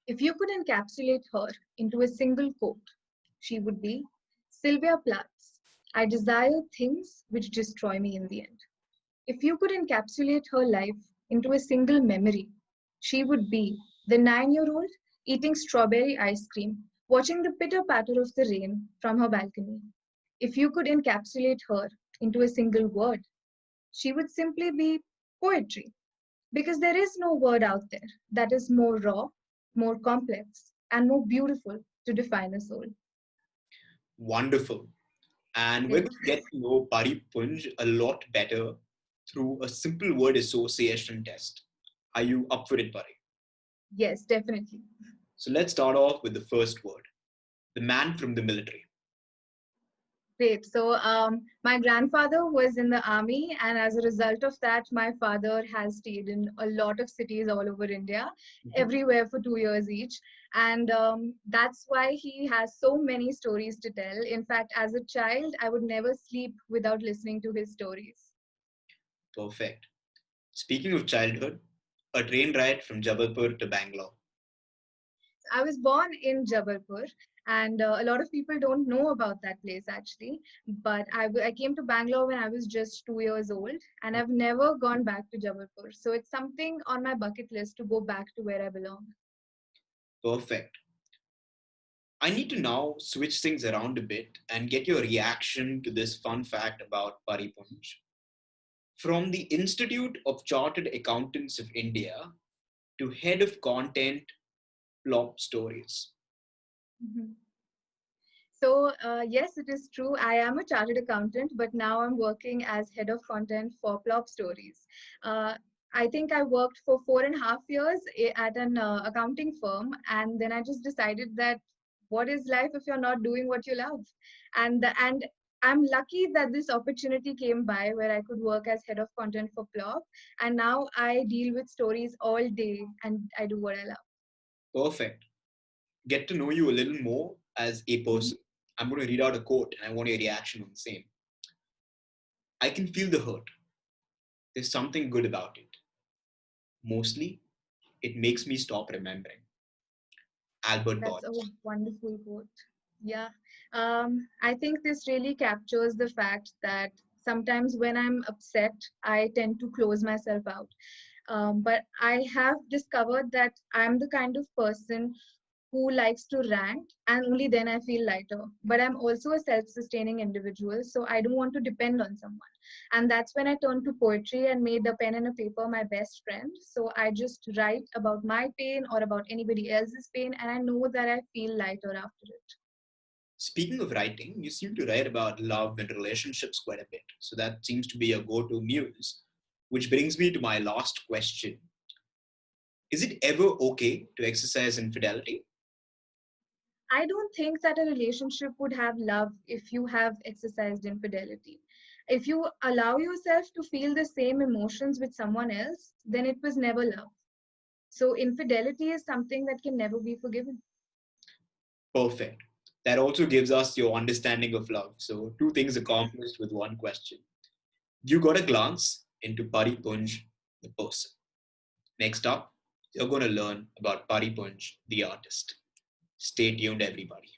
If you could encapsulate her into a single quote, she would be Sylvia Plath's, I desire things which destroy me in the end. If you could encapsulate her life into a single memory, she would be the 9-year-old eating strawberry ice cream, watching the pitter patter of the rain from her balcony. If you could encapsulate her into a single word, she would simply be poetry, because there is no word out there that is more raw, more complex, and more beautiful to define a soul. Wonderful. And we're Yeah. going to get to know Paree Punnj a lot better through a simple word association test. Are you up for it, Paree? Yes, definitely. So let's start off with the first word, the man from the military. Great. So, my grandfather was in the army, and as a result of that, my father has stayed in a lot of cities all over India, Mhm. everywhere for 2 years each. And that's why he has so many stories to tell. In fact, as a child, I would never sleep without listening to his stories. Perfect. Speaking of childhood, a train ride from Jabalpur to Bangalore. I was born in Jabalpur, and a lot of people don't know about that place actually. But I came to Bangalore when I was just 2 years old, and I've never gone back to Jabalpur. So it's something on my bucket list to go back to where I belong. Perfect. I need to now switch things around a bit and get your reaction to this fun fact about Paree Punnj. From the Institute of Chartered Accountants of India to head of content, Plop Stories. Mhm. So, yes, it is true. I am a chartered accountant, but now I'm working as head of content for Plop Stories. Uh, I think I worked for 4.5 years at an accounting firm, and then I just decided that what is life if you're not doing what you love? And I'm lucky that this opportunity came by where I could work as head of content for Plop, and now I deal with stories all day, and I do what I love. Perfect. Get to know you a little more as a Mhm. person. I'm going to read out a quote and I want your reaction on the same. I can feel the hurt. There's something good about it. Mostly, it makes me stop remembering. Albert That's a Bonds. wonderful quote. Yeah. I think this really captures the fact that sometimes when I'm upset, I tend to close myself out. But I have discovered that I'm the kind of person who likes to rant, and only then I feel lighter. But I'm also a self sustaining individual, so I don't want to depend on someone. And that's when I turned to poetry and made the pen and a paper my best friend. So I just write about my pain or about anybody else's pain, and I know that I feel lighter after it. Speaking of writing, you seem to write about love and relationships quite a bit. So that seems to be your go to muse. Which brings me to my last question. Is it ever okay to exercise infidelity? I don't think that a relationship would have love if you have exercised infidelity. If you allow yourself to feel the same emotions with someone else, then it was never love. So infidelity is something that can never be forgiven. Perfect. That also gives us your understanding of love. So, two things accomplished with one question. You got a glance into Paree Punnj, the person. Next up, you're going to learn about Paree Punnj, the artist. Stay tuned, everybody.